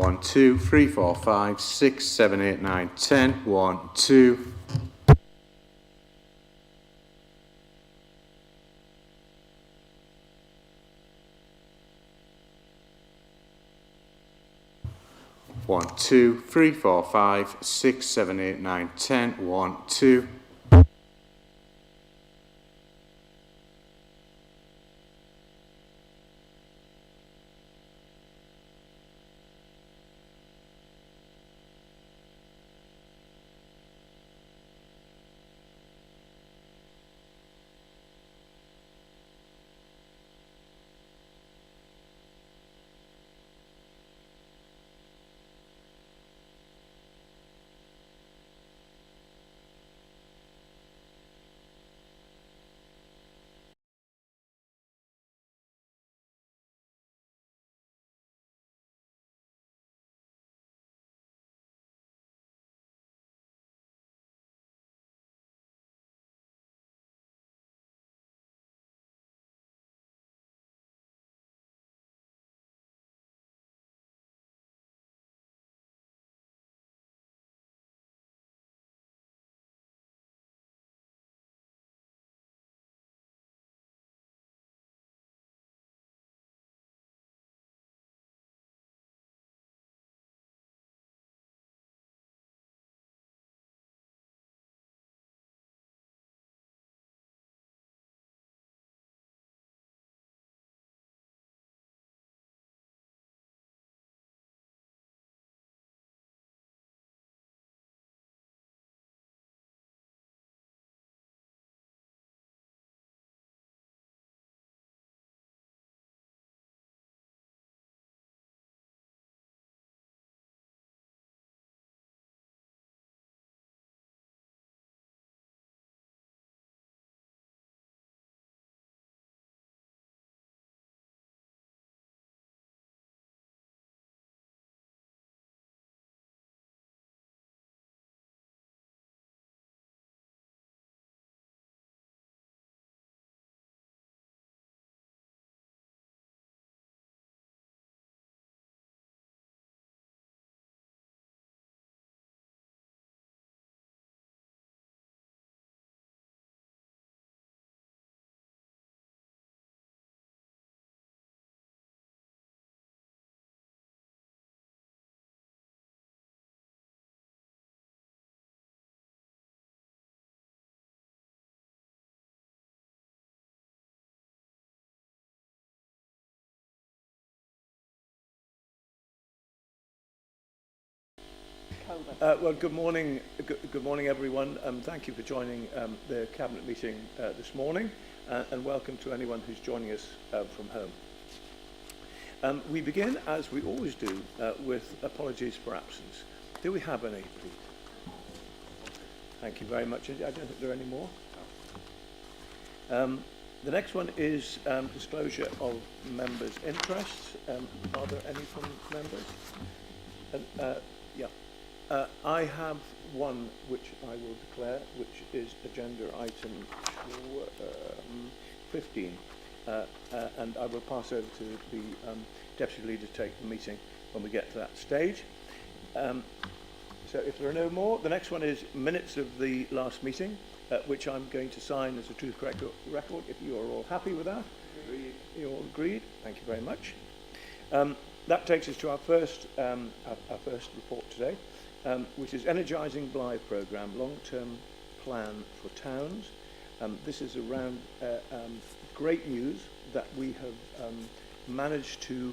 1, 2, 3, 4, 5, 6, 7, 8, 9, 10. 1, 2. One, 2, 3, 4, 5, 6, 7, 8, 9, 10. 1, 2. Well, good morning, everyone. Thank you for joining the Cabinet meeting this morning, and welcome to anyone who's joining us from home. We begin, as we always do, with apologies for absence. Do we have any, please? Thank you very much. I don't think there are any more. The next one is disclosure of members' interests. Are there any from members? Yeah. I have one which I will declare, which is agenda item 15, and I will pass over to the deputy leader to take the meeting when we get to that stage. So if there are no more, the next one is minutes of the last meeting, which I'm going to sign as a truth correct record, if you are all happy with that. Agreed. You all agreed? Thank you very much. That takes us to our first report today, which is Energising Blyth Programme, long-term plan for towns. This is around great news that we have managed to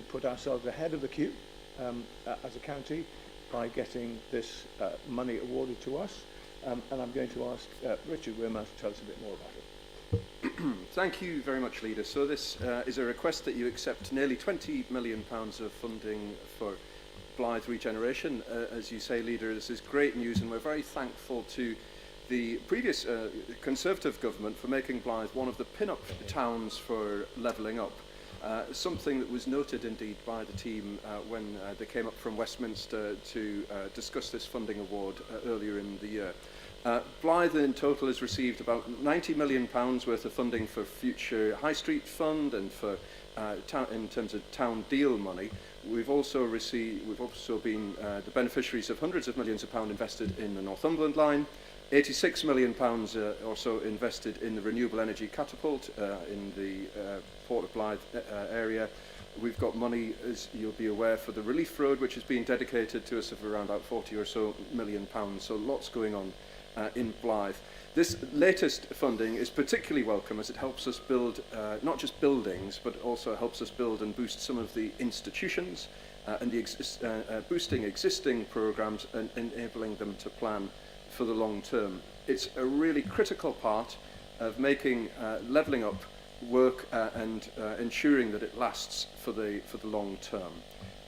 put ourselves ahead of the queue as a county by getting this money awarded to us. And I'm going to ask Richard Wimmer to tell us a bit more about it. Thank you very much, Leader. So this is a request that you accept nearly £20 million of funding for Blyth Regeneration. As you say, Leader, this is great news, and we're very thankful to the previous Conservative government for making Blyth one of the pin-up towns for levelling up. Something that was noted indeed by the team when they came up from Westminster to discuss this funding award earlier in the year. Blyth in total has received about £90 million worth of funding for future High Street Fund and for in terms of town deal money, we've also been the beneficiaries of hundreds of millions of pounds invested in the Northumberland line, £86 million or so invested in the renewable energy catapult in the Port of Blythe area. We've got money, as you'll be aware, for the Relief Road, which is being dedicated to us of around about 40 or so million pounds. So lots going on in Blythe. This latest funding is particularly welcome as it helps us build not just buildings, but also helps us build and boost some of the institutions and boosting existing programmes and enabling them to plan for the long term. It's a really critical part of making levelling up work and ensuring that it lasts for the long term.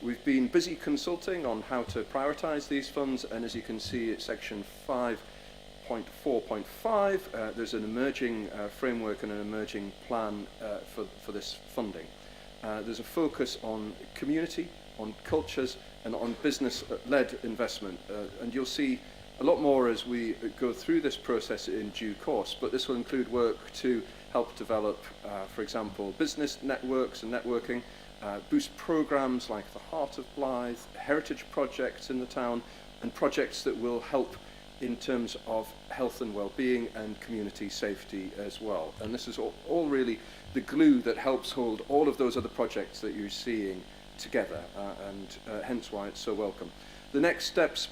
We've been busy consulting on how to prioritise these funds, and as you can see at section 5.4.5, there's an emerging framework and an emerging plan for this funding. There's a focus on community, on cultures, and on business-led investment, and you'll see a lot more as we go through this process in due course, but this will include work to help develop, for example, business networks and networking, boost programs like the Heart of Blythe, heritage projects in the town, and projects that will help in terms of health and well-being and community safety as well. And this is all really the glue that helps hold all of those other projects that you're seeing together, and hence why it's so welcome. The next steps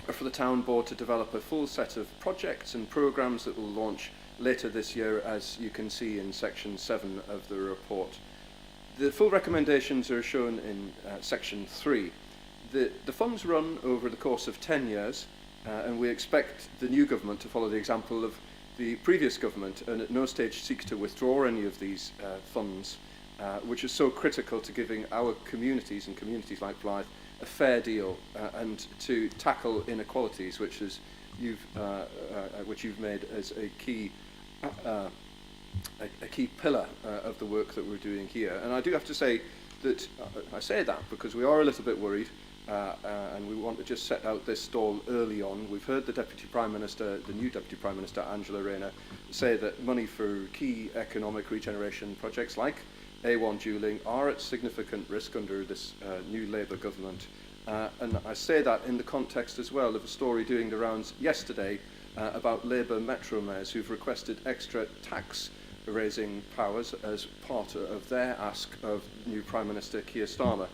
are for the town board to develop a full set of projects and programs that will launch later this year, as you can see in section 7 of the report. The full recommendations are shown in section 3. The funds run over the course of 10 years, and we expect the new government to follow the example of the previous government and at no stage seek to withdraw any of these funds, which is so critical to giving our communities and communities like Blythe a fair deal and to tackle inequalities, which you've made as a key pillar of the work that we're doing here. And I do have to say that I say that because we are a little bit worried, and we want to just set out this stall early on. We've heard the Deputy Prime Minister, the new Deputy Prime Minister, Angela Rayner, say that money for key economic regeneration projects like A1 dualling are at significant risk under this new Labour government. And I say that in the context as well of a story doing the rounds yesterday about Labour Metro mayors who've requested extra tax raising powers as part of their ask of new Prime Minister Keir Starmer.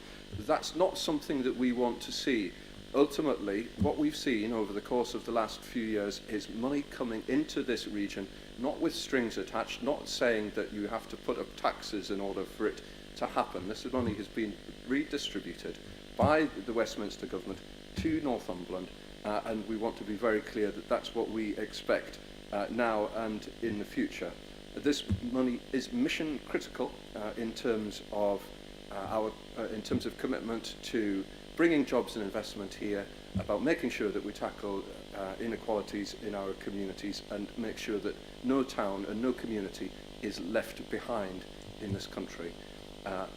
That's not something that we want to see. Ultimately, what we've seen over the course of the last few years is money coming into this region, not with strings attached, not saying that you have to put up taxes in order for it to happen. This money has been redistributed by the Westminster government to Northumberland, and we want to be very clear that that's what we expect now and in the future. This money is mission critical in terms of commitment to bringing jobs and investment here, about making sure that we tackle inequalities in our communities and make sure that no town and no community is left behind in this country,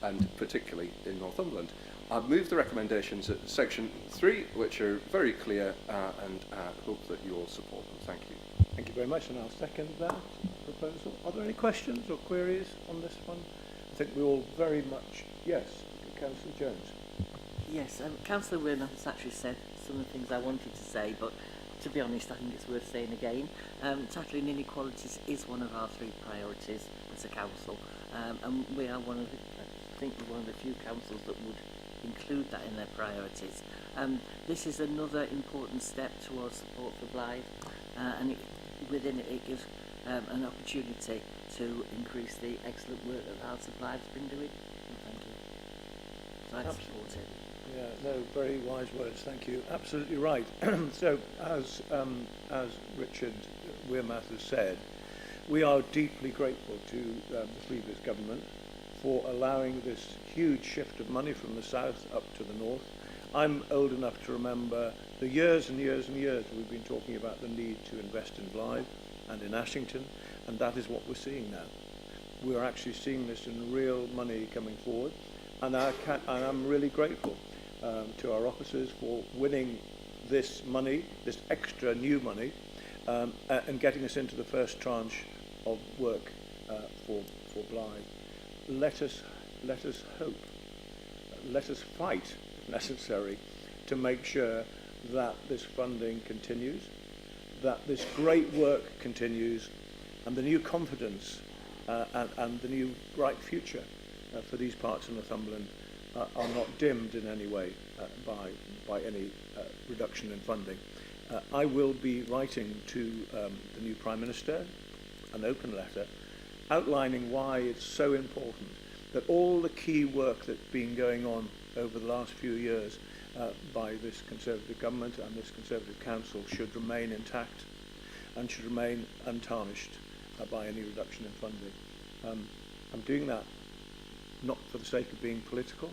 and particularly in Northumberland. I've moved the recommendations at section 3, which are very clear, and hope that you all support them. Thank you. Thank you very much, and I'll second that proposal. Are there any questions or queries on this one? I think we're all very much, yes. Councillor Jones. Yes, Councillor Werner has actually said some of the things I wanted to say, but to be honest, I think it's worth saying again. Tackling inequalities is one of our 3 priorities as a council, and we are one of the few councils that would include that in their priorities. This is another important step towards support for Blythe, and within it gives an opportunity to increase the excellent work that the House of Blythe's been doing. Thank you. So I'd support it. Yeah, no, very wise words. Thank you. Absolutely right. So, as Richard Wearmouth has said, we are deeply grateful to the previous government for allowing this huge shift of money from the south up to the north. I'm old enough to remember the years and years and years we've been talking about the need to invest in Blythe and in Ashington, and that is what we're seeing now. We're actually seeing this in real money coming forward, and I'm really grateful to our officers for winning this money, this extra new money, and getting us into the first tranche of work for Blythe. Let us let us hope, let us fight, if necessary, to make sure that this funding continues, that this great work continues, and the new confidence and the new bright future for these parts of Northumberland are not dimmed in any way by any reduction in funding. I will be writing to the new Prime Minister an open letter outlining why it's so important that all the key work that's been going on over the last few years by this Conservative government and this Conservative council should remain intact and should remain untarnished by any reduction in funding. I'm doing that not for the sake of being political.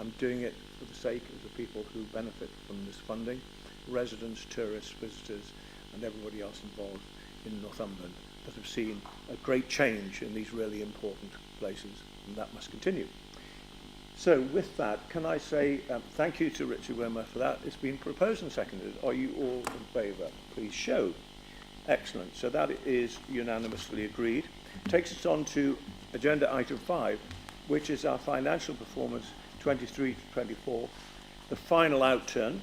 I'm doing it for the sake of the people who benefit from this funding, residents, tourists, visitors, and everybody else involved in Northumberland that have seen a great change in these really important places, and that must continue. So with that, can I say thank you to Richard Wimmer for that. It's been proposed and seconded. Are you all in favour? Please show. Excellent. So that is unanimously agreed. Takes us on to agenda item 5, which is our financial performance 23 to 24. The final outturn,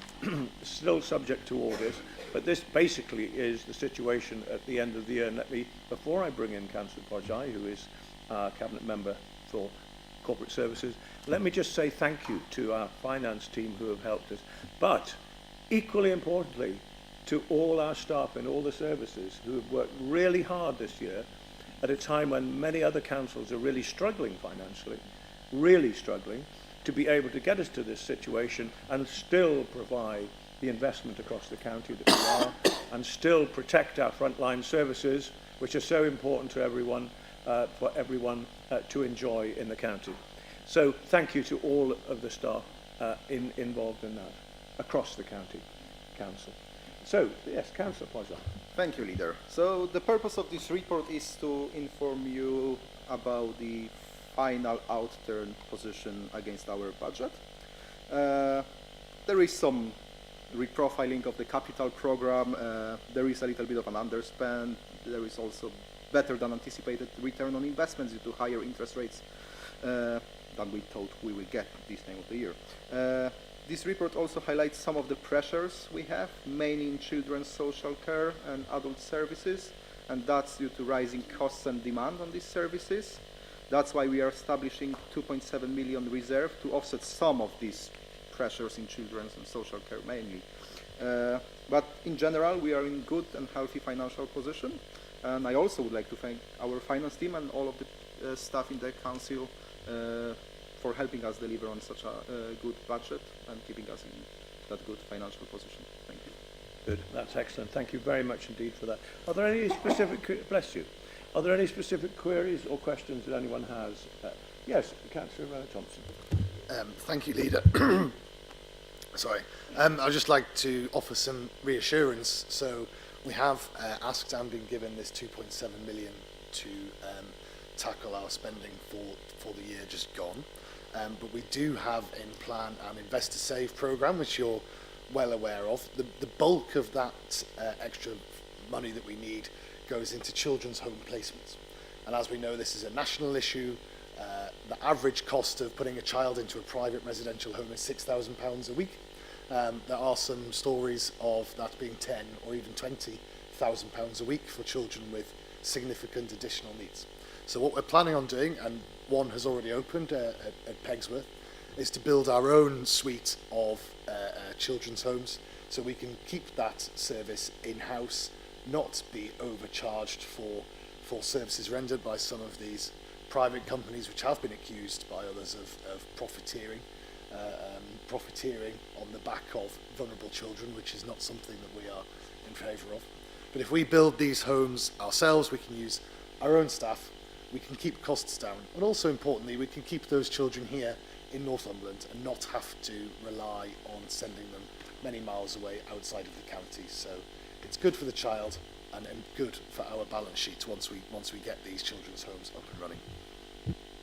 still subject to audit, but this basically is the situation at the end of the year. And let me, before I bring in Councillor Pojai, who is our Cabinet Member for Corporate Services, let me just say thank you to our finance team who have helped us. But equally importantly, to all our staff in all the services who have worked really hard this year at a time when many other councils are really struggling financially, really struggling, to be able to get us to this situation and still provide the investment across the county that we are, and still protect our frontline services, which are so important to everyone, for everyone to enjoy in the county. So thank you to all of the staff involved in that, across the county council. So, yes, Councillor Pojai. Thank you, Leader. So the purpose of this report is to inform you about the final outturn position against our budget. There is some reprofiling of the capital program. There is a little bit of an underspend. There is also better than anticipated return on investments due to higher interest rates than we thought we will get this time of the year. This report also highlights some of the pressures we have, mainly in children's social care and adult services, and that's due to rising costs and demand on these services. That's why we are establishing 2.7 million reserve to offset some of these pressures in children's and social care mainly. But in general, we are in good and healthy financial position. And I also would like to thank our finance team and all of the staff in the council for helping us deliver on such a good budget and keeping us in that good financial position. Thank you. Good, that's excellent. Thank you very much indeed for that. Are there any specific, bless you, are there any specific queries or questions that anyone has? Yes, Councillor Thompson. Thank you, Leader. Sorry. I'd just like to offer some reassurance. So we have asked and been given this 2.7 million to tackle our spending for the year just gone. But we do have in plan an Investor Save programme, which you're well aware of. The bulk of that extra money that we need goes into children's home placements. And as we know, this is a national issue. The average cost of putting a child into a private residential home is £6,000 a week. There are some stories of that being 10 or even £20,000 a week for children with significant additional needs. So what we're planning on doing, and one has already opened at Pegsworth, is to build our own suite of children's homes so we can keep that service in-house, not be overcharged for services rendered by some of these private companies which have been accused by others of profiteering on the back of vulnerable children, which is not something that we are in favour of. But if we build these homes ourselves, we can use our own staff, we can keep costs down, and also importantly, we can keep those children here in Northumberland and not have to rely on sending them many miles away outside of the county. So it's good for the child and good for our balance sheet once we get these children's homes up and running.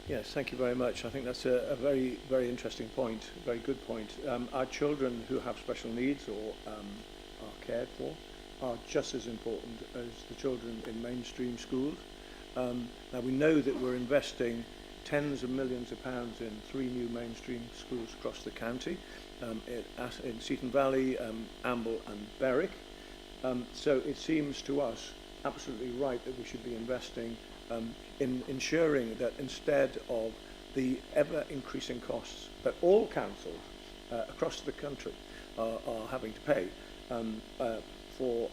Yes, thank you very much. I think that's a very, very interesting point, a very good point. Our children who have special needs or are cared for are just as important as the children in mainstream schools. Now we know that we're investing tens of millions of pounds in 3 new mainstream schools across the county, in Seaton Valley, Amble and Berwick. So it seems to us absolutely right that we should be investing in ensuring that instead of the ever-increasing costs that all councils across the country are having to pay for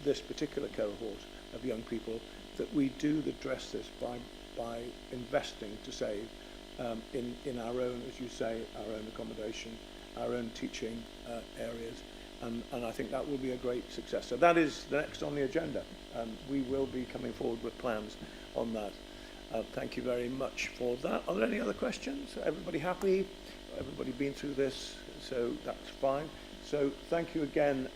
this particular cohort of young people, that we do address this by investing to save in our own, as you say, our own accommodation, our own teaching areas, and I think that will be a great success. So that is the next on the agenda. We will be coming forward with plans on that. Thank you very much for that. Are there any other questions? Everybody happy? Everybody been through this? So that's fine. So thank you again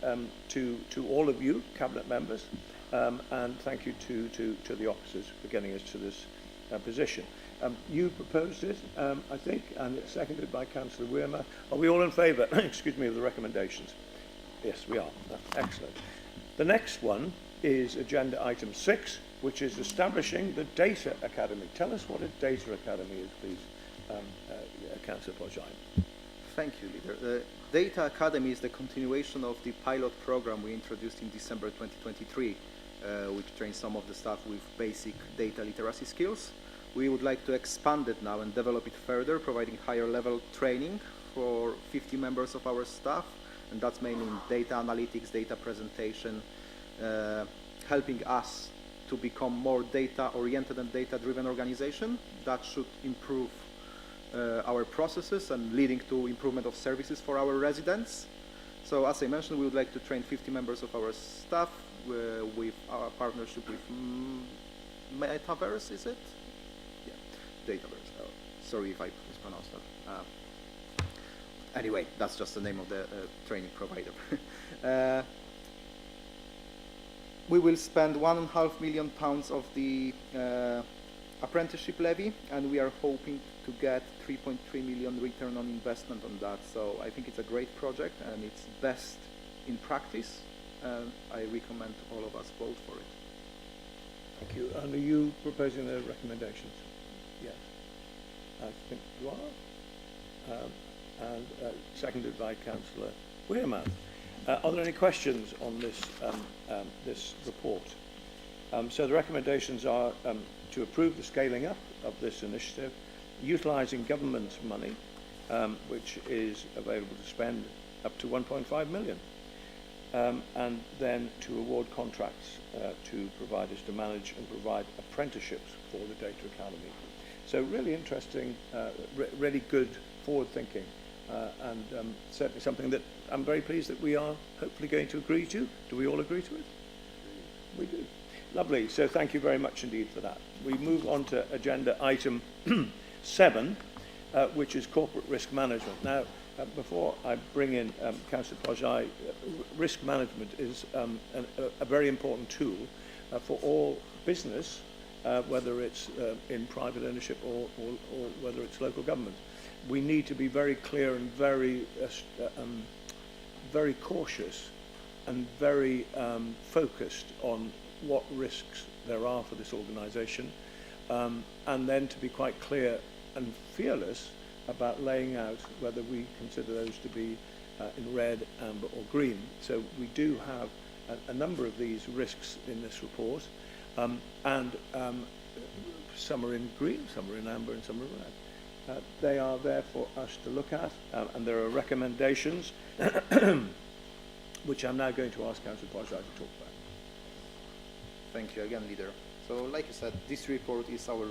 to all of you, Cabinet members, and thank you to the officers for getting us to this position. You proposed it, I think, and it's seconded by Councillor Weirmer. Are we all in favour, excuse me, of the recommendations? Yes, we are. Excellent. The next one is agenda item 6, which is establishing the Data Academy. Tell us what a Data Academy is, please, Councillor Pojai. Thank you, Leader. The Data Academy is the continuation of the pilot program we introduced in December 2023, which trains some of the staff with basic data literacy skills. We would like to expand it now and develop it further, providing higher level training for 50 members of our staff, and that's mainly in data analytics, data presentation, helping us to become more data-oriented and data-driven organization. That should improve our processes and leading to improvement of services for our residents. So as I mentioned, we would like to train 50 members of our staff with our partnership with Metaverse, is it? Yeah, Dataverse. Oh, sorry if I mispronounced that. Anyway, that's just the name of the training provider. We will spend £1.5 million of the apprenticeship levy, and we are hoping to get 3.3 million return on investment on that. So I think it's a great project and it's best in practice, and I recommend all of us vote for it. Thank you. And are you proposing the recommendations? Yes. I think you are. And seconded by Councillor Weirman. Are there any questions on this this report? So the recommendations are to approve the scaling up of this initiative, utilising government money, which is available to spend up to 1.5 million, and then to award contracts to providers to manage and provide apprenticeships for the Data Academy. So really interesting, really good forward thinking. And certainly something that I'm very pleased that we are hopefully going to agree to. Do we all agree to it? We do. Lovely. So thank you very much indeed for that. We move on to agenda item 7, which is corporate risk management. Now, before I bring in Councillor Pojai, risk management is a very important tool for all business, whether it's in private ownership or whether it's local government. We need to be very clear and very cautious and very focused on what risks there are for this organisation, and then to be quite clear and fearless about laying out whether we consider those to be in red, amber or green. So we do have a number of these risks in this report, and some are in green, some are in amber and some are red. They are there for us to look at, and there are recommendations which I'm now going to ask Councillor Pojai to talk about. Thank you again, Leader. So like you said, this report is our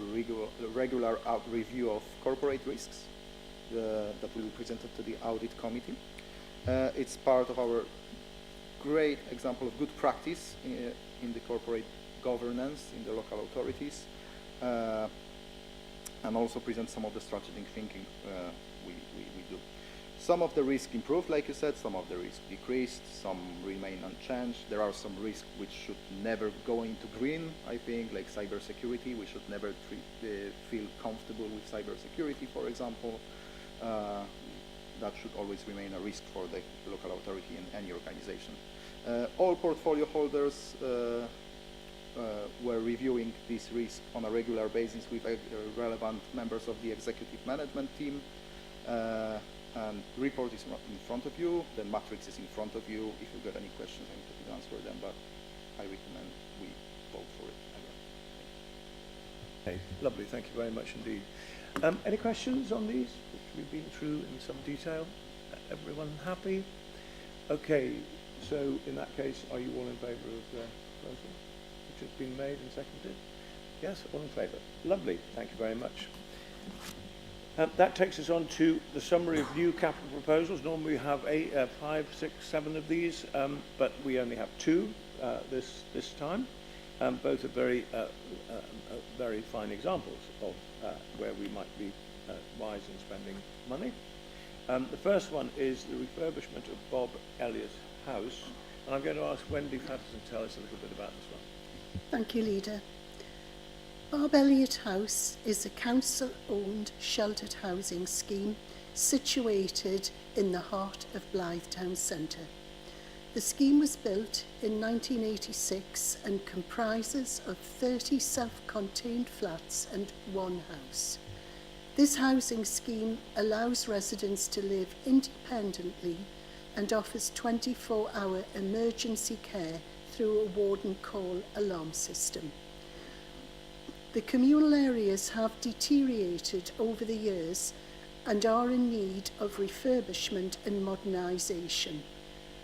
regular review of corporate risks that will be presented to the audit committee. It's part of our great example of good practice in the corporate governance in the local authorities, and also present some of the strategic thinking we do. Some of the risk improved, like you said, some of the risk decreased, some remain unchanged. There are some risks which should never go into green, I think, like cybersecurity. We should never feel comfortable with cybersecurity, for example. That should always remain a risk for the local authority and any organization. All portfolio holders we're reviewing this risk on a regular basis with relevant members of the executive management team. And report is in front of you, the matrix is in front of you. If you've got any questions, I'm happy to answer them, but I recommend we vote for it. Okay, lovely, thank you very much indeed. Any questions on these, which we've been through in some detail? Everyone happy? Okay, so in that case, are you all in favour of the proposal which has been made and seconded? Yes, all in favour. Lovely, thank you very much. That takes us on to the summary of new capital proposals. Normally we have 5, 6, 7 of these, but we only have 2 this time. Both are very fine examples of where we might be wise in spending money. The first one is the refurbishment of Bob Elliott's house, and I'm going to ask Wendy Patterson to tell us a little bit about this one. Thank you, Leader. Bob Elliott House is a council-owned sheltered housing scheme situated in the heart of Blythe Town Centre. The scheme was built in 1986 and comprises of 30 self-contained flats and 1 house. This housing scheme allows residents to live independently and offers 24-hour emergency care through a warden call alarm system. The communal areas have deteriorated over the years and are in need of refurbishment and modernisation.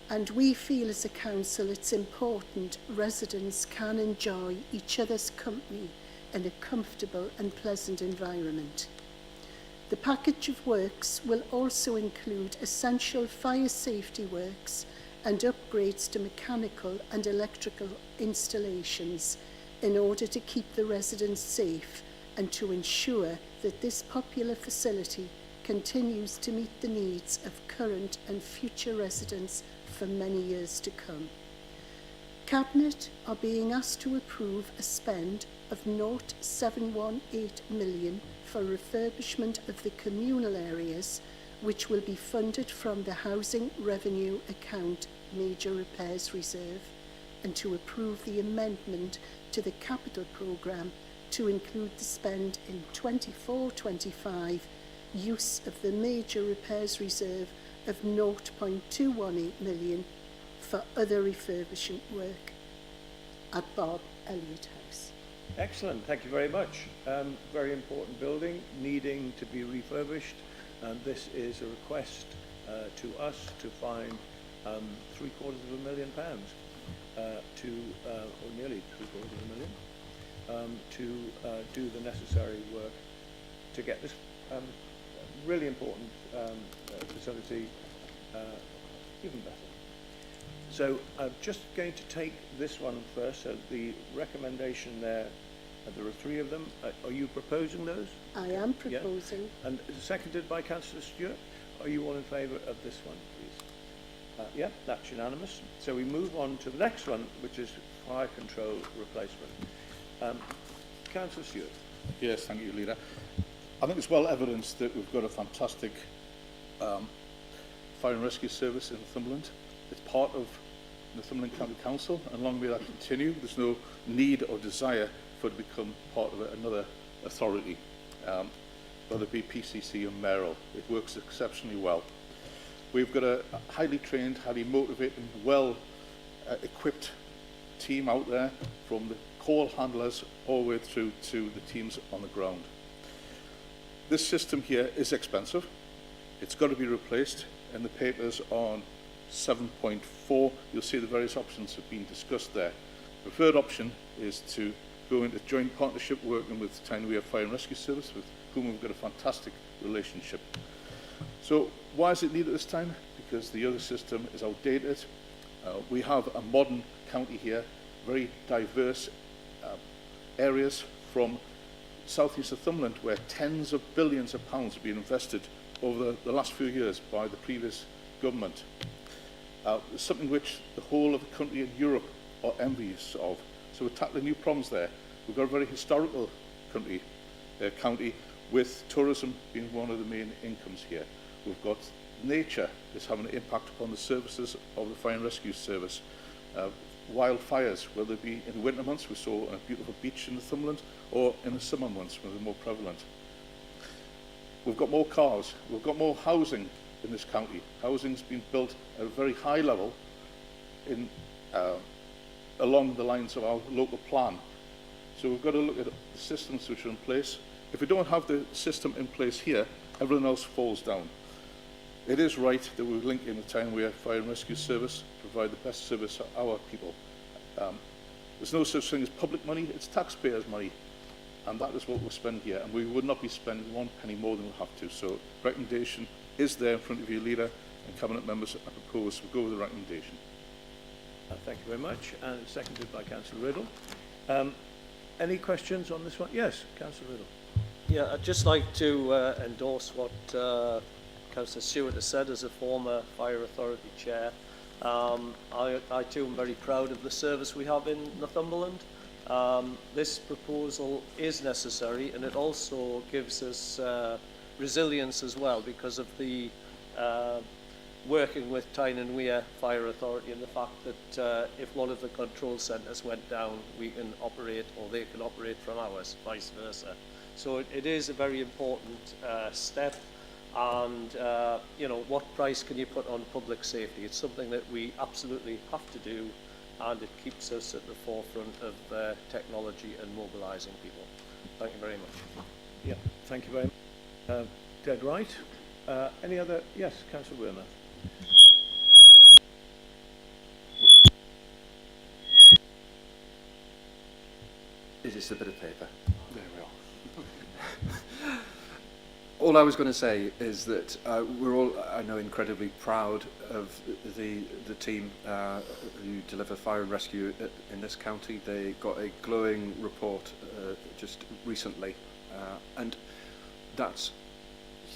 And we feel as a council it's important residents can enjoy each other's company in a comfortable and pleasant environment. The package of works will also include essential fire safety works and upgrades to mechanical and electrical installations in order to keep the residents safe and to ensure that this popular facility continues to meet the needs of current and future residents for many years to come. Cabinet are being asked to approve a spend of 0.718 million for refurbishment of the communal areas, which will be funded from the Housing Revenue Account Major Repairs Reserve, and to approve the amendment to the capital programme to include the spend in 24-25 use of the Major Repairs Reserve of 0.218 million for other refurbishment work at Bob Elliott House. Excellent, thank you very much. Very important building needing to be refurbished, and this is a request to us to find £750,000 or nearly £750,000 to do the necessary work to get this really important facility even better. So I'm just going to take this one first. So the recommendation there, there are 3 of them. Are you proposing those? I am proposing. Yeah. And seconded by Councillor Stewart. Are you all in favour of this one, please? Yeah, that's unanimous. So we move on to the next one, which is fire control replacement. Councillor Stewart. Yes, thank you, Leader. I think it's well evidenced that we've got a fantastic fire and rescue service in Northumberland. It's part of Northumberland County Council, and long may that continue. There's no need or desire for it to become part of another authority, whether it be PCC or Merrill. It works exceptionally well. We've got a highly trained, highly motivated, well equipped team out there, from the call handlers all the way through to the teams on the ground. This system here is expensive. It's got to be replaced, and the papers on 7.4, you'll see the various options have been discussed there. The preferred option is to go into joint partnership working with Tyne-Wear Fire and Rescue Service, with whom we've got a fantastic relationship. So why is it needed this time? Because the other system is outdated. We have a modern county here, very diverse areas from southeast Northumberland, where tens of billions of pounds have been invested over the last few years by the previous government. Something which the whole of the country and Europe are envious of. So we're tackling new problems there. We've got a very historical county with tourism being one of the main incomes here. We've got nature that's having an impact upon the services of the Fire and Rescue Service. wildfires, whether it be in winter months, we saw a beautiful beach in Northumberland, or in the summer months when they're more prevalent. We've got more cars, we've got more housing in this county. Housing's been built at a very high level in, along the lines of our local plan. So we've got to look at the systems which are in place. If we don't have the system in place here, everything else falls down. It is right that we link in the town where Fire and Rescue Service provide the best service to our people. There's no such thing as public money, it's taxpayers' money. And that is what we'll spend here. And we would not be spending 1 penny more than we'll have to. So recommendation is there in front of you, Leader, and Cabinet members. I propose we go with the recommendation. Thank you very much. And it's seconded by Councillor Riddle. Any questions on this one? Yes, Councillor Riddle. Yeah, I'd just like to endorse what Councillor Stewart has said as a former Fire Authority Chair. I too am very proud of the service we have in Northumberland. This proposal is necessary, and it also gives us resilience as well because of the working with Tyne and Wear Fire Authority and the fact that if one of the control centres went down, we can operate, or they can operate from ours, vice versa. So it is a very important step, and you know, what price can you put on public safety? It's something that we absolutely have to do, and it keeps us at the forefront of technology and mobilising people. Thank you very much. Yeah, thank you very much. Dead right. Any other? Yes, Councillor Wearmouth. Is this a bit of paper? There we are. All I was going to say is that we're all, I know, incredibly proud of the team who deliver fire and rescue in this county. They got a glowing report just recently, and that's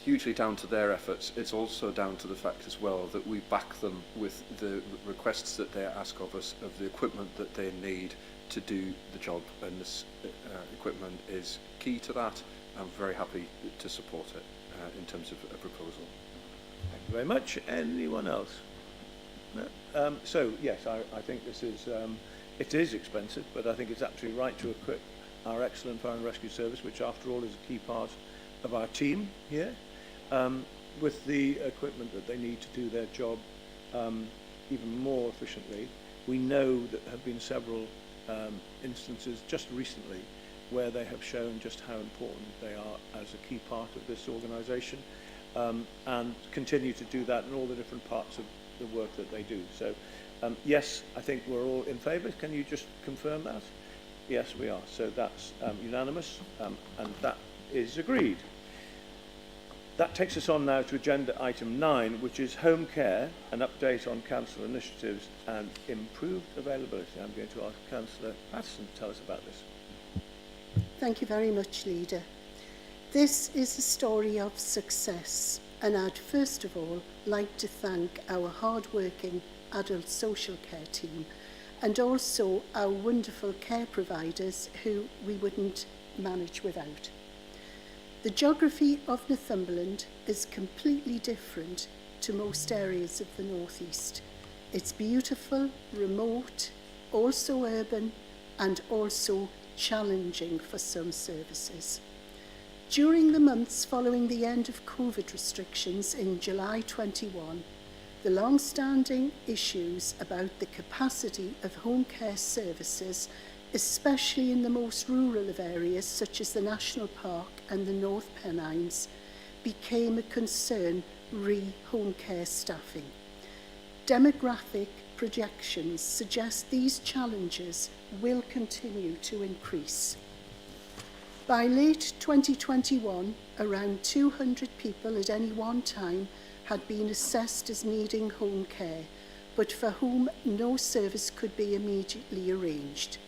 hugely down to their efforts. It's also down to the fact as well that we back them with the requests that they ask of us, of the equipment that they need to do the job, and this equipment is key to that. I'm very happy to support it in terms of a proposal. Thank you very much. Anyone else? No? So yes, I think this is it is expensive, but I think it's absolutely right to equip our excellent fire and rescue service, which after all is a key part of our team here, with the equipment that they need to do their job even more efficiently. We know that there have been several instances just recently where they have shown just how important they are as a key part of this organisation, and continue to do that in all the different parts of the work that they do. So yes, I think we're all in favour. Can you just confirm that? Yes, we are. So that's unanimous, and that is agreed. That takes us on now to agenda item 9, which is home care, an update on council initiatives and improved availability. I'm going to ask Councillor Patterson to tell us about this. Thank you very much, Leader. This is a story of success, and I'd first of all like to thank our hard-working adult social care team and also our wonderful care providers who we wouldn't manage without. The geography of Northumberland is completely different to most areas of the North East. It's beautiful, remote, also urban, and also challenging for some services. During the months following the end of COVID restrictions in July 21, the long-standing issues about the capacity of home care services, especially in the most rural of areas such as the National Park and the North Pennines, became a concern re home care staffing. Demographic projections suggest these challenges will continue to increase. By late 2021, around 200 people at any one time had been assessed as needing home care, but for whom no service could be immediately arranged.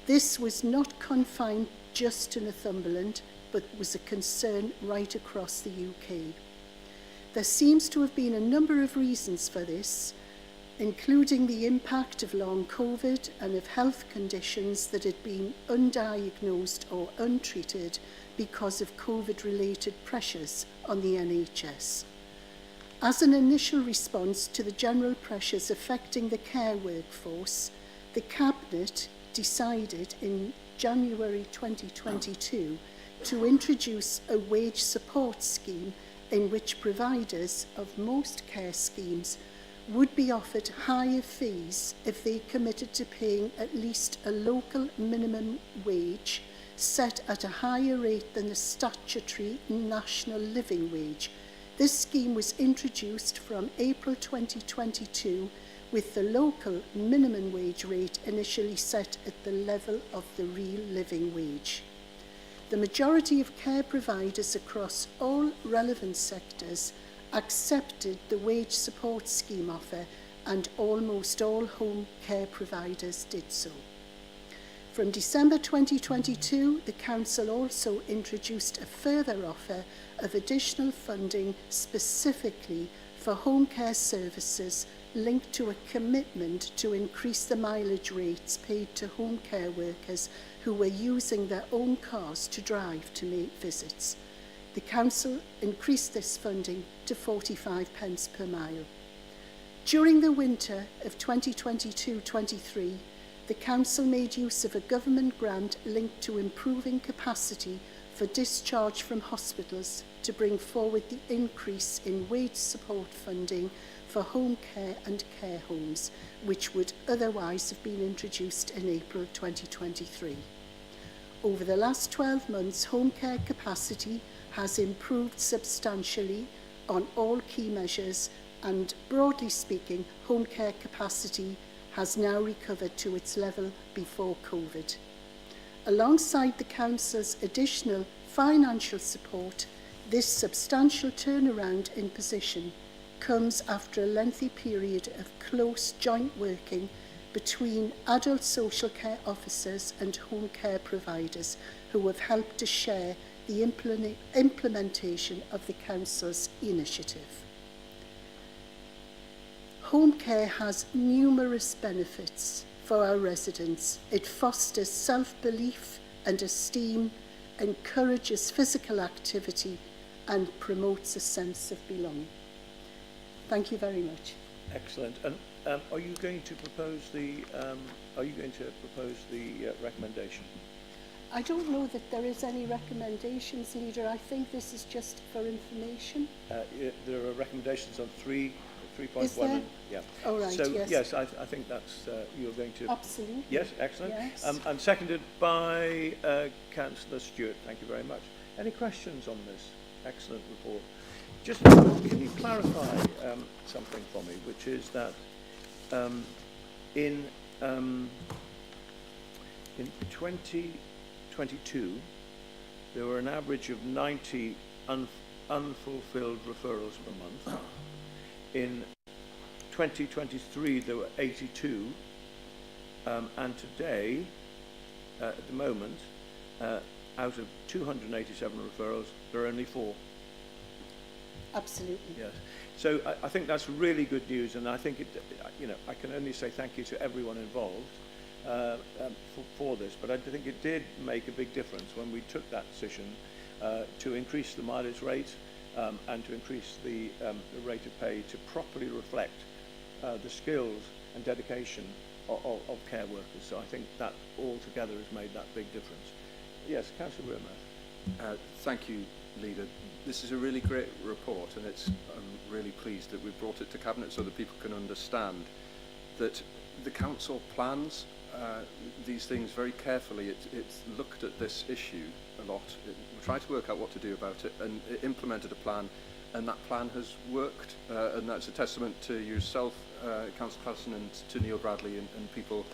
This was not confined just to Northumberland, but was a concern right across the UK. There seems to have been a number of reasons for this, including the impact of long COVID and of health conditions that had been undiagnosed or untreated because of COVID-related pressures on the NHS. As an initial response to the general pressures affecting the care workforce, the Cabinet decided in January 2022 to introduce a wage support scheme in which providers of most care schemes would be offered higher fees if they committed to paying at least a local minimum wage set at a higher rate than the statutory national living wage. This scheme was introduced from April 2022 with the local minimum wage rate initially set at the level of the real living wage. The majority of care providers across all relevant sectors accepted the wage support scheme offer, and almost all home care providers did so. From December 2022, the Council also introduced a further offer of additional funding specifically for home care services linked to a commitment to increase the mileage rates paid to home care workers who were using their own cars to drive to make visits. The Council increased this funding to 45 pence per mile. During the winter of 2022-23, the Council made use of a government grant linked to improving capacity for discharge from hospitals to bring forward the increase in wage support funding for home care and care homes, which would otherwise have been introduced in April 2023. Over the last 12 months, home care capacity has improved substantially on all key measures, and broadly speaking, home care capacity has now recovered to its level before COVID. Alongside the Council's additional financial support, this substantial turnaround in position comes after a lengthy period of close joint working between adult social care officers and home care providers who have helped to share the implementation of the Council's initiative. Home care has numerous benefits for our residents. It fosters self-belief and esteem, encourages physical activity, and promotes a sense of belonging. Thank you very much. Excellent. And are you going to propose the recommendation? I don't know that there is any recommendations, Leader. I think this is just for information. There are recommendations on 3.1. Is there? Yeah. Oh, right, so, yes. I think that's, you're going to... Absolutely. Yes, excellent. Yes. And seconded by Councillor Stewart. Thank you very much. Any questions on this excellent report? Just, can you clarify something for me, which is that in 2022, there were an average of 90 unfulfilled referrals per month. In 2023, there were 82, and today, at the moment, out of 287 referrals, there are only 4. Absolutely. Yes. So I think that's really good news, and I think I can only say thank you to everyone involved for this. But I think it did make a big difference when we took that decision to increase the mileage rate and to increase the rate of pay to properly reflect the skills and dedication of care workers. So I think that all together has made that big difference. Yes, Councillor Wearmouth. Thank you, Leader. This is a really great report, and I'm really pleased that we've brought it to Cabinet so that people can understand that the Council plans these things very carefully. It's looked at this issue a lot. It tried to work out what to do about it, and it implemented a plan, and that plan has worked. And that's a testament to yourself, Councillor Patterson, and to Neil Bradley and people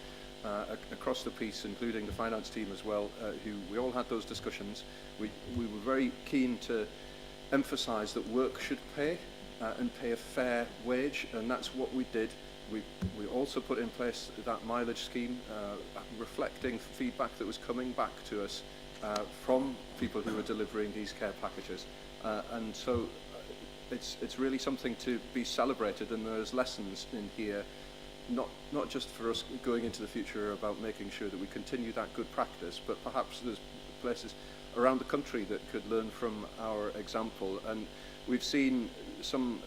across the piece, including the finance team as well, who we all had those discussions. We were very keen to emphasise that work should pay and pay a fair wage, and that's what we did. We also put in place that mileage scheme, reflecting feedback that was coming back to us from people who were delivering these care packages, and so it's really something to be celebrated. And there's lessons in here, not just for us going into the future about making sure that we continue that good practice, but perhaps there's places around the country that could learn from our example. And we've seen some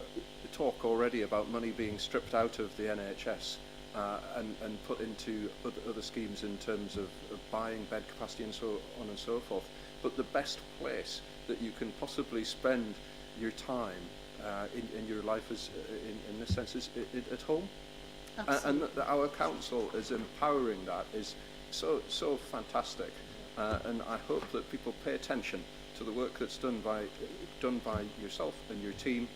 talk already about money being stripped out of the NHS and put into other schemes in terms of buying bed capacity and so on and so forth. But the best place that you can possibly spend your time in your life is, in this sense, is at home. And our council is empowering that is so fantastic. And I hope that people pay attention to the work that's done by yourself and your team,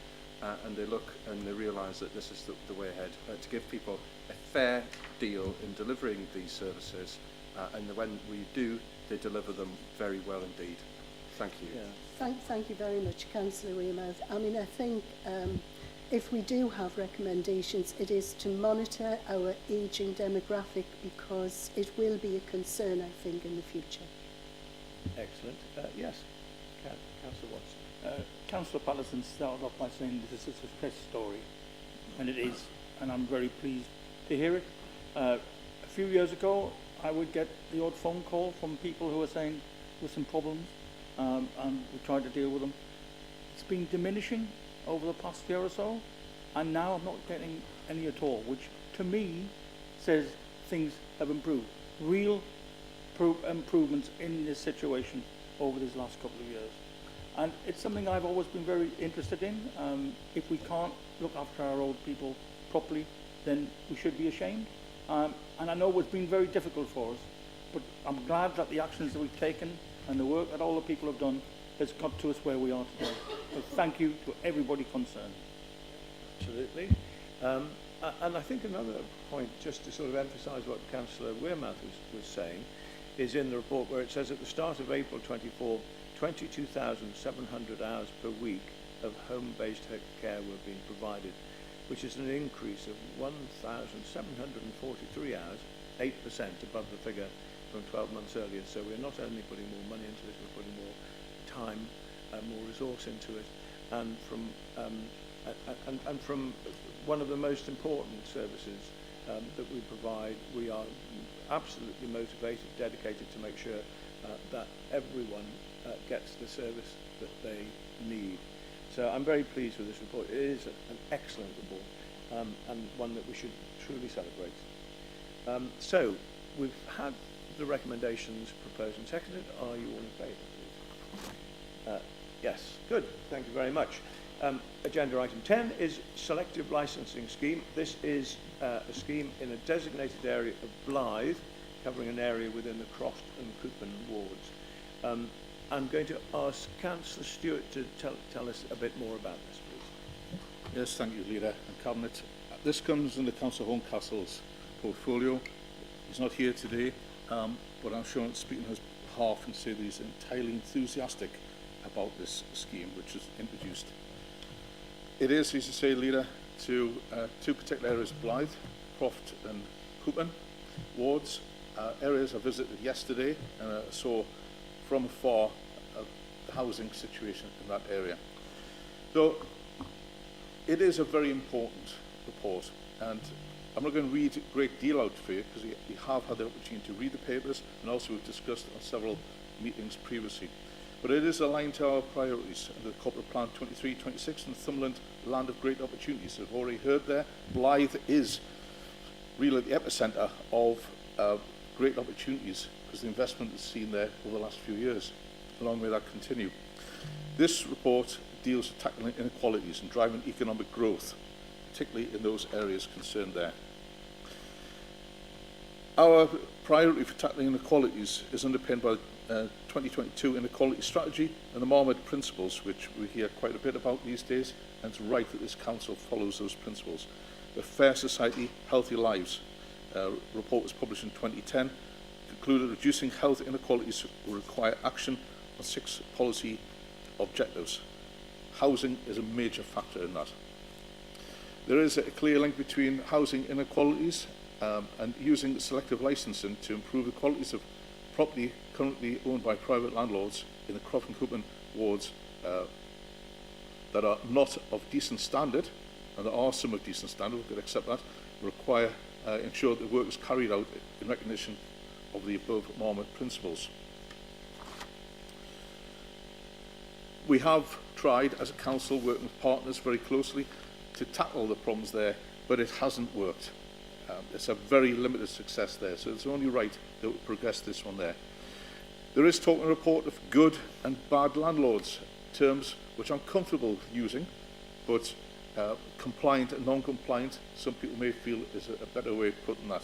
and they look and they realise that this is the way ahead, to give people a fair deal in delivering these services, and when we do, they deliver them very well indeed. Thank you. Yeah. Thank you very much, Councillor Weymouth. I mean, I think if we do have recommendations, it is to monitor our ageing demographic, because it will be a concern, I think, in the future. Excellent. Yes, Councillor Watson. Councillor Patterson started off by saying this is a success story, and it is, and I'm very pleased to hear it. A few years ago, I would get the odd phone call from people who were saying there were some problems, and we tried to deal with them. It's been diminishing over the past year or so, and now I'm not getting any at all, which to me says things have improved. Real improvements in this situation over these last couple of years. And it's something I've always been very interested in. If we can't look after our old people properly, then we should be ashamed. And I know it's been very difficult for us, but I'm glad that the actions that we've taken and the work that all the people have done has got to us where we are today. So thank you to everybody concerned. Absolutely. And I think another point, just to sort of emphasise what Councillor Weymouth was saying, is in the report where it says at the start of April 24, 22,700 hours per week of home-based care were being provided, which is an increase of 1,743 hours, 8% above the figure from 12 months earlier. So we're not only putting more money into this, we're putting more time and more resource into it. And from one of the most important services that we provide, we are absolutely motivated, dedicated to make sure that everyone gets the service that they need. So I'm very pleased with this report. It is an excellent report, and one that we should truly celebrate. So we've had the recommendations proposed and seconded. Are you all in favour, please? Yes, good. Thank you very much. Agenda item 10 is selective licensing scheme. This is a scheme in a designated area of Blythe, covering an area within the Croft and Coupon wards. I'm going to ask Councillor Stewart to tell us a bit more about this, please. Yes, thank you, Leader and Cabinet. This comes in the Councillor Horncastle's portfolio. He's not here today, but I'm sure I'm speaking on his behalf and say that he's entirely enthusiastic about this scheme which is introduced. It is, as you say, Leader, to two particular areas, Blythe, Croft and Coupon wards, areas I visited yesterday and saw from afar the housing situation in that area. So it is a very important report, and I'm not going to read a great deal out for you because you have had the opportunity to read the papers, and also we've discussed on several meetings previously. But it is aligned to our priorities under the Corporate Plan 23-26 and Thumberland Land of Great Opportunities. As I've already heard there, Blythe is really at the epicentre of great opportunities because the investment is seen there over the last few years. Along with that continue. This report deals with tackling inequalities and driving economic growth, particularly in those areas concerned there. Our priority for tackling inequalities is underpinned by 2022 Inequality Strategy and the Marmot Principles, which we hear quite a bit about these days, and it's right that this Council follows those principles. The Fair Society, Healthy Lives report was published in 2010, concluded reducing health inequalities will require action on 6 policy objectives. Housing is a major factor in that. There is a clear link between housing inequalities and using selective licensing to improve the qualities of property currently owned by private landlords in the Croft and Coupon wards that are not of decent standard, and there are some of decent standard, we could accept that, require ensure that the work is carried out in recognition of the above Marmot Principles. We have tried as a council, working with partners very closely, to tackle the problems there, but it hasn't worked. It's a very limited success there, so it's only right that we progress this one there. There is talk in the report of good and bad landlords, terms which I'm comfortable using, but compliant and non-compliant, some people may feel is a better way of putting that.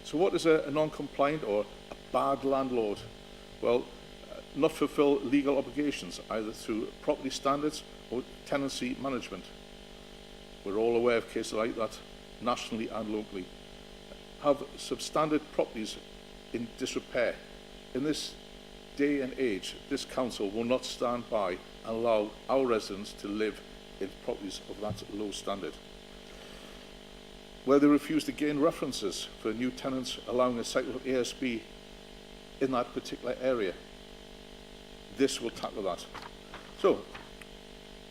So what is a non-compliant or a bad landlord? Well, not fulfill legal obligations, either through property standards or tenancy management. We're all aware of cases like that, nationally and locally. Have substandard properties in disrepair. In this day and age, this council will not stand by and allow our residents to live in properties of that low standard. Where they refuse to gain references for new tenants, allowing a cycle of ASB in that particular area. This will tackle that. So,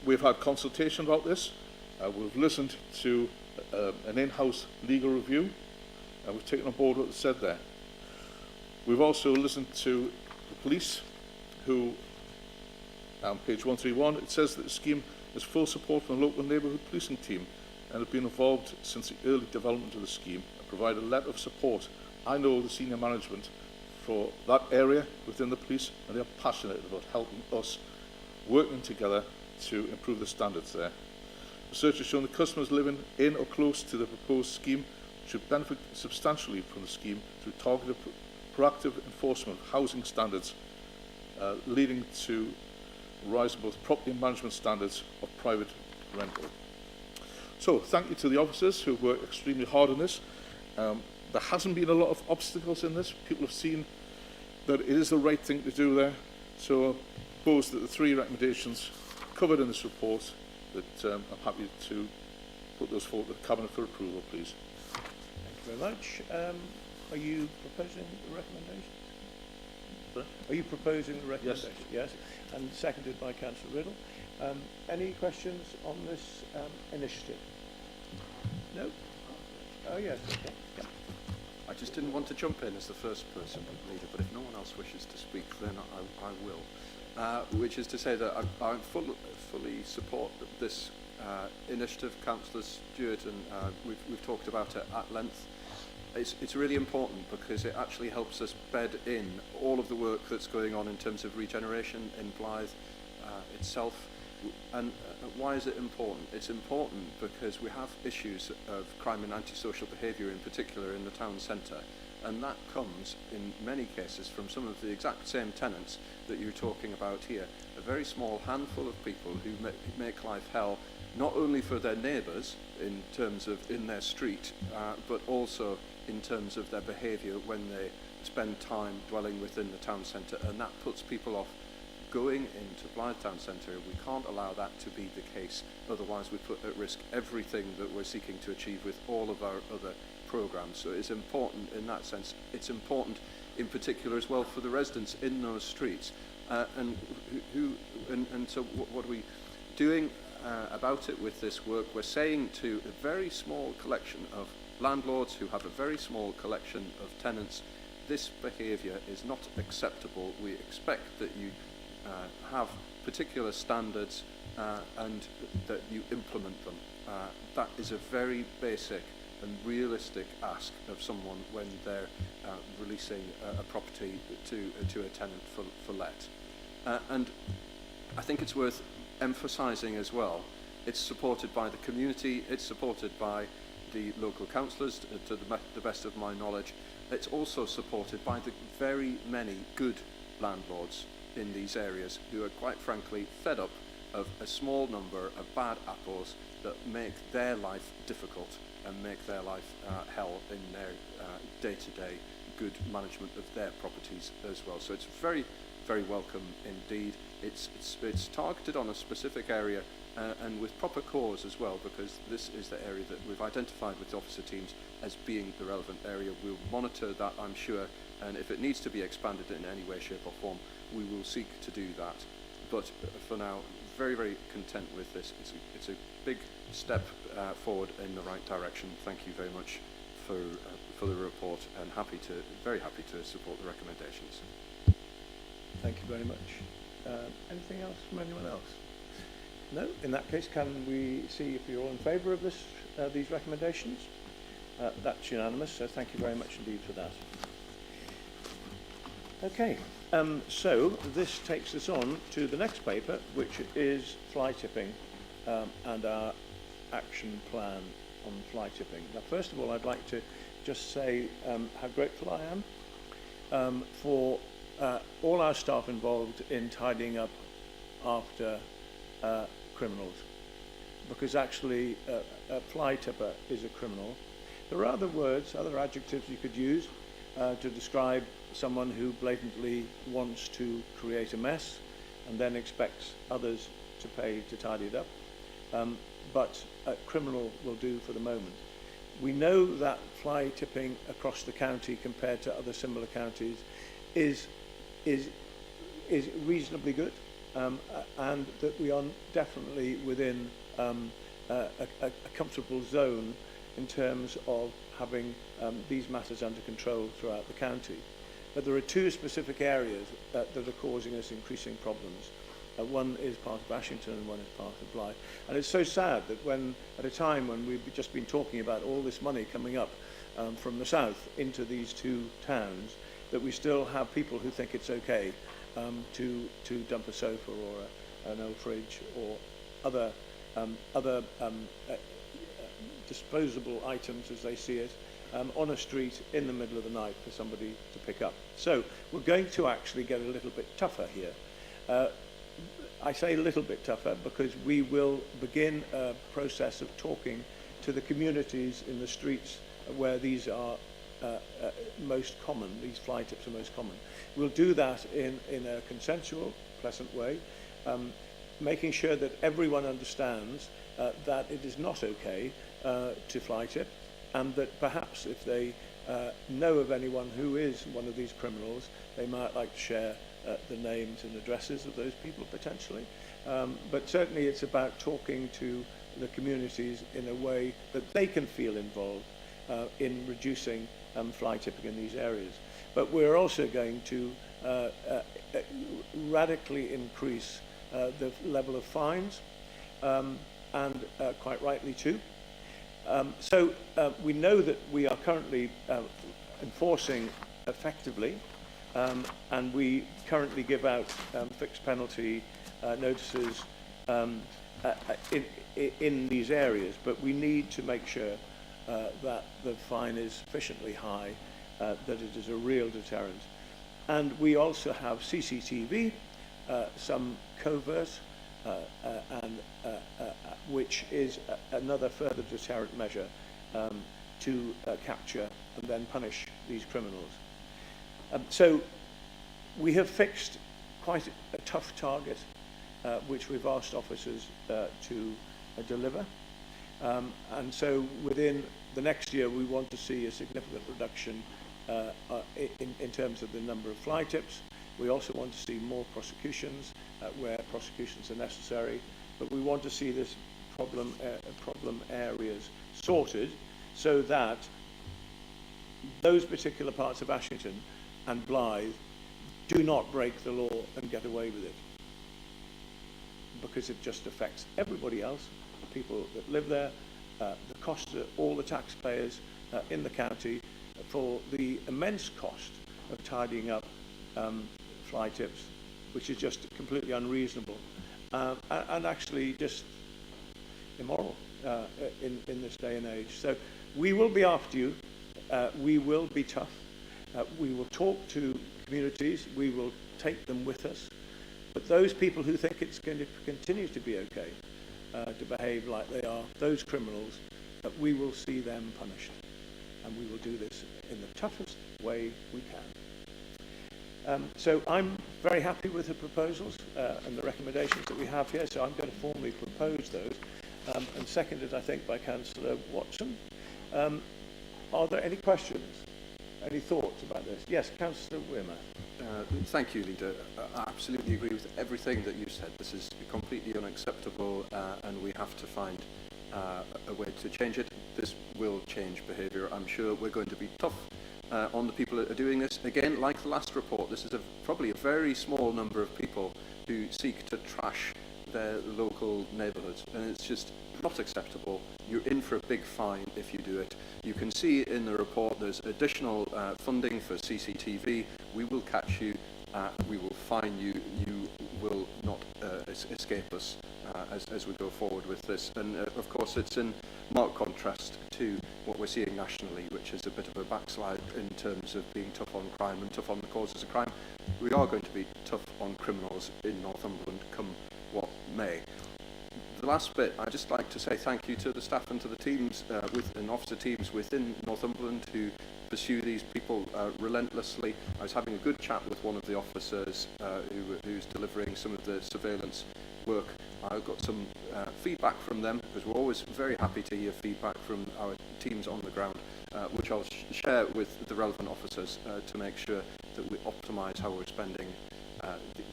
we've had consultation about this. We've listened to an in-house legal review, and we've taken on board what was said there. We've also listened to the police, who, on page 131, it says that the scheme has full support from the local neighbourhood policing team and have been involved since the early development of the scheme and provide a letter of support. I know the senior management for that area within the police, and they are passionate about helping us, working together to improve the standards there. Research has shown that customers living in or close to the proposed scheme should benefit substantially from the scheme through targeted proactive enforcement of housing standards, leading to a rise in both property and management standards of private rental. So, thank you to the officers who have worked extremely hard on this. There hasn't been a lot of obstacles in this. People have seen that it is the right thing to do there. So, I propose that the 3 recommendations covered in this report, that I'm happy to put those forward to the Cabinet for approval, please. Thank you very much. Are you proposing the recommendations? Sorry? Are you proposing the recommendations? Yes. And seconded by Councillor Riddle. Any questions on this initiative? No? Oh, yes. Okay. Yeah. I just didn't want to jump in as the first person leader, but if no one else wishes to speak, then I will. Which is to say that I fully support this initiative, Councillor Stewart, and we've talked about it at length. It's really important because it actually helps us bed in all of the work that's going on in terms of regeneration in Blythe itself. And why is it important? It's important because we have issues of crime and antisocial behaviour in particular in the town centre, and that comes in many cases from some of the exact same tenants that you're talking about here. A very small handful of people who make life hell, not only for their neighbours in terms of in their street, but also in terms of their behaviour when they spend time dwelling within the town centre, and that puts people off going into Blythe Town Centre. We can't allow that to be the case, otherwise we put at risk everything that we're seeking to achieve with all of our other programmes. So it's important in that sense. It's important in particular as well for the residents in those streets. And so what are we doing about it with this work? We're saying to a very small collection of landlords who have a very small collection of tenants, this behaviour is not acceptable. We expect that you have particular standards and that you implement them. That is a very basic and realistic ask of someone when they're releasing a property to a tenant for let. And I think it's worth emphasising as well, it's supported by the community, it's supported by the local councillors to the best of my knowledge. It's also supported by the very many good landlords in these areas who are quite frankly fed up of a small number of bad apples that make their life difficult and make their life hell in their day-to-day good management of their properties as well. So it's very, very welcome indeed. It's targeted on a specific area and with proper cause as well, because this is the area that we've identified with the officer teams as being the relevant area. We'll monitor that, I'm sure, and if it needs to be expanded in any way, shape or form, we will seek to do that. But for now, very, very content with this. It's a big step forward in the right direction. Thank you very much for the report, and very happy to support the recommendations. Thank you very much. Anything else from anyone else? No? In that case, can we see if you're all in favour of these recommendations? That's unanimous, so thank you very much indeed for that. Okay, so this takes us on to the next paper, which is fly tipping and our action plan on fly tipping. Now, first of all, I'd like to just say how grateful I am for all our staff involved in tidying up after criminals, because actually a fly tipper is a criminal. There are other words, other adjectives you could use to describe someone who blatantly wants to create a mess and then expects others to pay to tidy it up. But a criminal will do for the moment. We know that fly tipping across the county compared to other similar counties is reasonably good, and that we are definitely within a comfortable zone in terms of having these matters under control throughout the county. But there are two specific areas that are causing us increasing problems. One is part of Ashington and one is part of Blyth. And it's so sad that when, at a time when we've just been talking about all this money coming up from the south into these two towns, that we still have people who think it's okay to dump a sofa or an old fridge or other disposable items as they see it on a street in the middle of the night for somebody to pick up. So we're going to actually get a little bit tougher here. I say a little bit tougher because we will begin a process of talking to the communities in the streets where these are most common, these fly tips are most common. We'll do that in a consensual, pleasant way, making sure that everyone understands that it is not okay to fly tip, and that perhaps if they know of anyone who is one of these criminals, they might like to share the names and addresses of those people potentially. But certainly it's about talking to the communities in a way that they can feel involved in reducing fly tipping in these areas. But we're also going to radically increase the level of fines, and quite rightly too. So we know that we are currently enforcing effectively, and we currently give out fixed penalty notices in these areas, but we need to make sure that the fine is sufficiently high, that it is a real deterrent. And we also have CCTV, some covert, which is another further deterrent measure to capture and then punish these criminals. So we have fixed quite a tough target, which we've asked officers to deliver. And so within the next year, we want to see a significant reduction in terms of the number of fly tips. We also want to see more prosecutions where prosecutions are necessary, but we want to see this problem areas sorted so that those particular parts of Ashington and Blyth do not break the law and get away with it, because it just affects everybody else, the people that live there, the cost of all the taxpayers in the county for the immense cost of tidying up fly tips, which is just completely unreasonable and actually just immoral in this day and age. So we will be after you. We will be tough. We will talk to communities. We will take them with us. But those people who think it's going to continue to be okay to behave like they are, those criminals, we will see them punished. And we will do this in the toughest way we can. So I'm very happy with the proposals and the recommendations that we have here, so I'm going to formally propose those, and seconded, I think, by Councillor Watson. Are there any questions, any thoughts about this? Yes, Councillor Wearmouth. Thank you, Leader. I absolutely agree with everything that you said. This is completely unacceptable, and we have to find a way to change it. This will change behaviour. I'm sure we're going to be tough on the people that are doing this. Again, like the last report, this is probably a very small number of people who seek to trash their local neighbourhoods, and it's just not acceptable. You're in for a big fine if you do it. You can see in the report there's additional funding for CCTV. We will catch you, we will fine you, you will not escape us as we go forward with this. And of course it's in marked contrast to what we're seeing nationally, which is a bit of a backslide in terms of being tough on crime and tough on the causes of crime. We are going to be tough on criminals in Northumberland come what may. The last bit, I'd just like to say thank you to the staff and to the teams and officer teams within Northumberland who pursue these people relentlessly. I was having a good chat with one of the officers who's delivering some of the surveillance work. I got some feedback from them, because we're always very happy to hear feedback from our teams on the ground, which I'll share with the relevant officers to make sure that we optimise how we're spending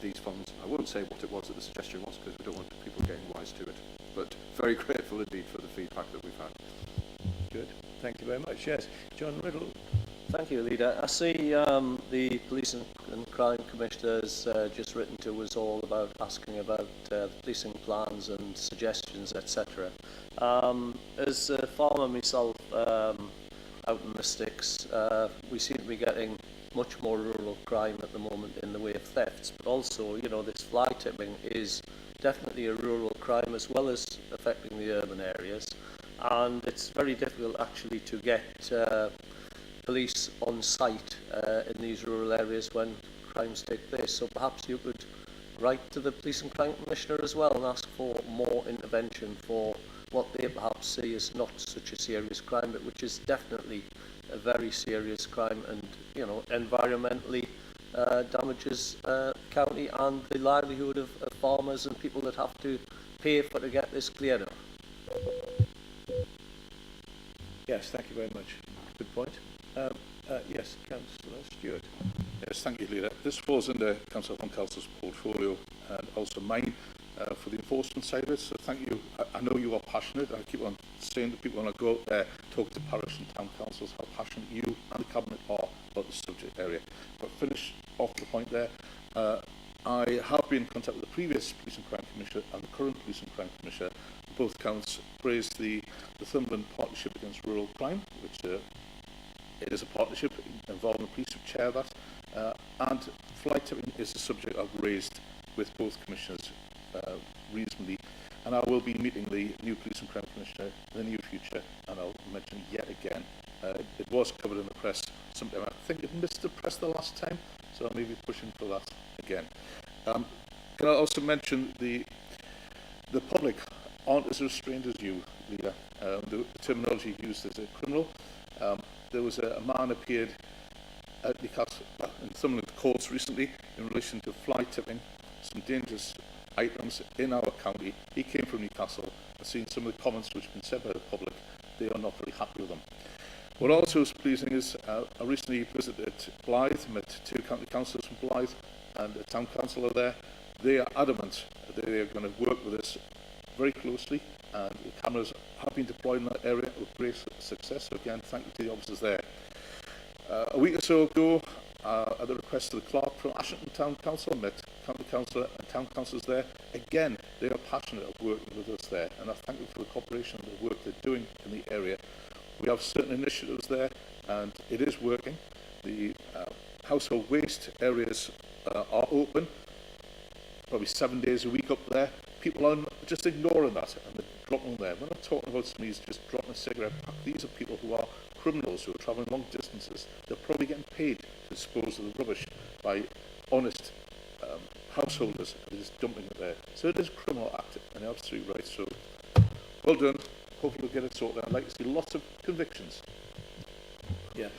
these funds. I won't say what it was that the suggestion was, because we don't want people getting wise to it, but very grateful indeed for the feedback that we've had. Good. Thank you very much. Yes. John Riddle. Thank you, Leader. I see the Police and Crime Commissioner has just written to us all about asking about policing plans and suggestions, etc. As a farmer myself out in the sticks, we seem to be getting much more rural crime at the moment in the way of thefts, but also, you know, this fly tipping is definitely a rural crime as well as affecting the urban areas, and it's very difficult actually to get police on site in these rural areas when crimes take place. So perhaps you could write to the Police and Crime Commissioner as well and ask for more intervention for what they perhaps see as not such a serious crime, but which is definitely a very serious crime, and, you know, environmentally damages county and the livelihood of farmers and people that have to pay for to get this cleared up. Yes, thank you very much. Good point. Yes, Councillor Stewart. Yes, thank you, Leader. This falls under Councillor von Kelser's portfolio and also mine for the enforcement side of it. So thank you. I know you are passionate. I keep on saying to people when I go out there, talk to parish and town councils, how passionate you and the Cabinet are about the subject area. But finish off the point there. I have been in contact with the previous Police and Crime Commissioner and the current Police and Crime Commissioner. Both counts praised the Northumberland Partnership Against Rural Crime, which it is a partnership involving the police who chair that, and fly tipping is a subject I've raised with both commissioners reasonably, and I will be meeting the new Police and Crime Commissioner in the near future, and I'll mention yet again. It was covered in the press sometime. I think it missed the press the last time, so I may be pushing for that again. Can I also mention the public aren't as restrained as you, Leader. The terminology used as a criminal. There was a man appeared at Newcastle, in some of the courts recently in relation to fly tipping some dangerous items in our county. He came from Newcastle. I've seen some of the comments which have been said by the public. They are not very happy with them. What also is pleasing is I recently visited Blythe, met two county councillors from Blythe and a town councillor there. They are adamant that they are going to work with us very closely, and the cameras have been deployed in that area with great success. So again, thank you to the officers there. A week or so ago, at the request of the clerk from Ashington Town Council, I met county councillor and town councillors there. Again, they are passionate of working with us there, and I thank them for the cooperation and the work they're doing in the area. We have certain initiatives there, and it is working. The household waste areas are open, probably 7 days a week up there. People are just ignoring that, and they're dropping them there. We're not talking about somebody who's just dropping a cigarette pack. These are people who are criminals, who are travelling long distances. They're probably getting paid to dispose of the rubbish by honest householders, and they're just dumping it there. So it is a criminal act, and they're absolutely right. So, well done. Hopefully we'll get it sorted. I'd like to see lots of convictions. Yeah.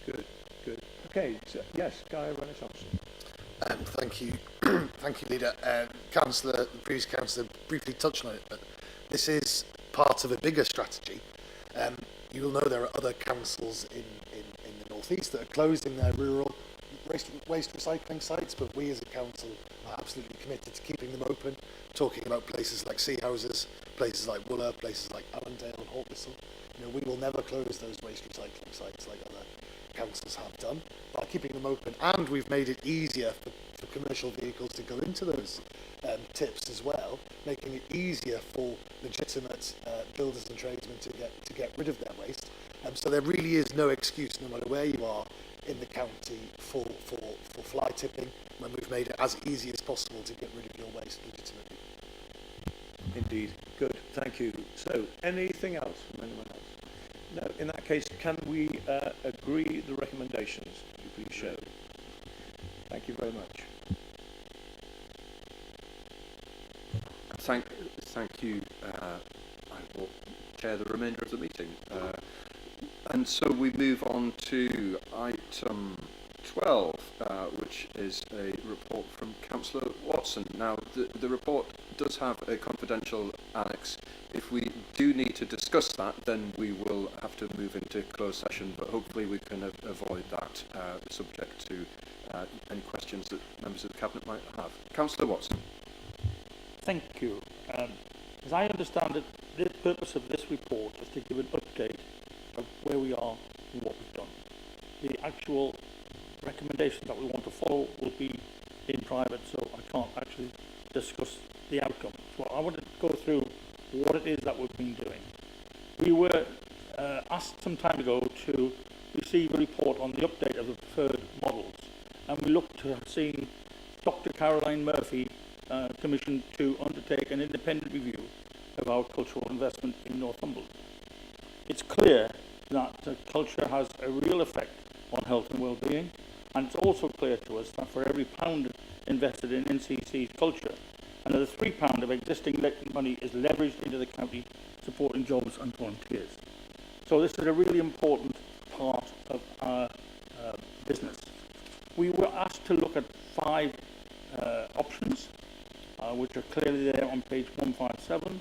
Good, good. Okay, so, yes, Guy Renner-Thompson. Thank you, thank you, Leader. Councillor, the previous councillor briefly touched on it, but this is part of a bigger strategy. You will know there are other councils in the North East that are closing their rural waste recycling sites, but we as a council are absolutely committed to keeping them open, talking about places like Seahouses, places like Wooler, places like Allendale and Hawkesbury. You know, we will never close those waste recycling sites like other councils have done by keeping them open, and we've made it easier for commercial vehicles to go into those tips as well, making it easier for legitimate builders and tradesmen to get rid of their waste. So there really is no excuse, no matter where you are in the county, for fly tipping, when we've made it as easy as possible to get rid of your waste legitimately. Indeed. Good. Thank you. So, anything else from anyone else? No. In that case, can we agree the recommendations? Could you please show? Thank you very much. Thank you. I will chair the remainder of the meeting. And so we move on to item 12, which is a report from Councillor Watson. Now, the report does have a confidential annex. If we do need to discuss that, then we will have to move into closed session, but hopefully we can avoid that, subject to any questions that members of the Cabinet might have. Councillor Watson. Thank you. As I understand it, the purpose of this report is to give an update of where we are and what we've done. The actual recommendations that we want to follow will be in private, so I can't actually discuss the outcome. So I want to go through what it is that we've been doing. We were asked some time ago to receive a report on the update of the preferred models, and we looked to have seen Dr. Caroline Murphy commissioned to undertake an independent review of our cultural investment in Northumberland. It's clear that culture has a real effect on health and well-being, and it's also clear to us that for every £1 invested in NCC's culture, another £3 of existing money is leveraged into the county, supporting jobs and volunteers. So this is a really important part of our business. We were asked to look at 5 options, which are clearly there on page 157.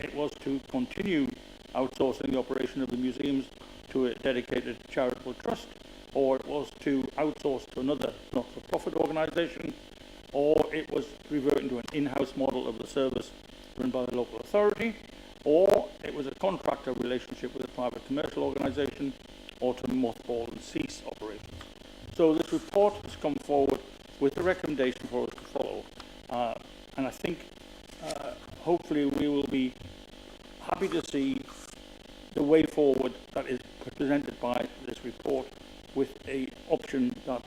It was to continue outsourcing the operation of the museums to a dedicated charitable trust, or it was to outsource to another not-for-profit organisation, or it was reverting to an in-house model of the service run by the local authority, or it was a contractor relationship with a private commercial organisation, or to mothball and cease operations. So this report has come forward with a recommendation for us to follow, and I think hopefully we will be happy to see the way forward that is presented by this report with a option that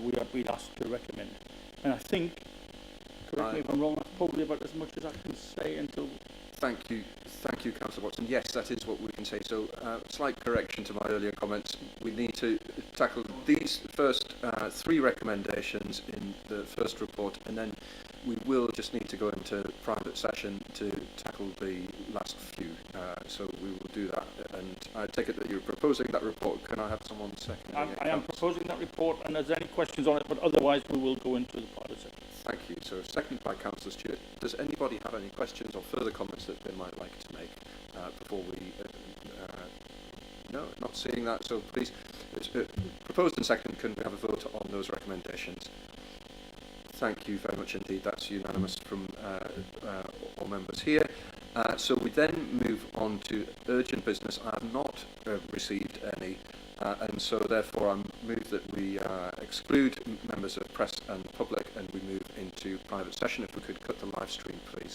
we are being asked to recommend. And I think, correct me if I'm wrong, that's probably about as much as I can say until... Thank you, Councillor Watson. Yes, that is what we can say. So, slight correction to my earlier comments. We need to tackle these first 3 recommendations in the first report, and then we will just need to go into private session to tackle the last few. So we will do that. And I take it that you're proposing that report. Can I have someone second? I am proposing that report, and there's any questions on it, but otherwise we will go into the private session. Thank you. So, seconded by Councillor Stewart. Does anybody have any questions or further comments that they might like to make before we... no, not seeing that. So, please, it's proposed and seconded. Can we have a vote on those recommendations? Thank you very much indeed. That's unanimous from all members here. So we then move on to urgent business. I have not received any, and so therefore I move that we exclude members of press and public, and we move into private session. If we could cut the live stream, please.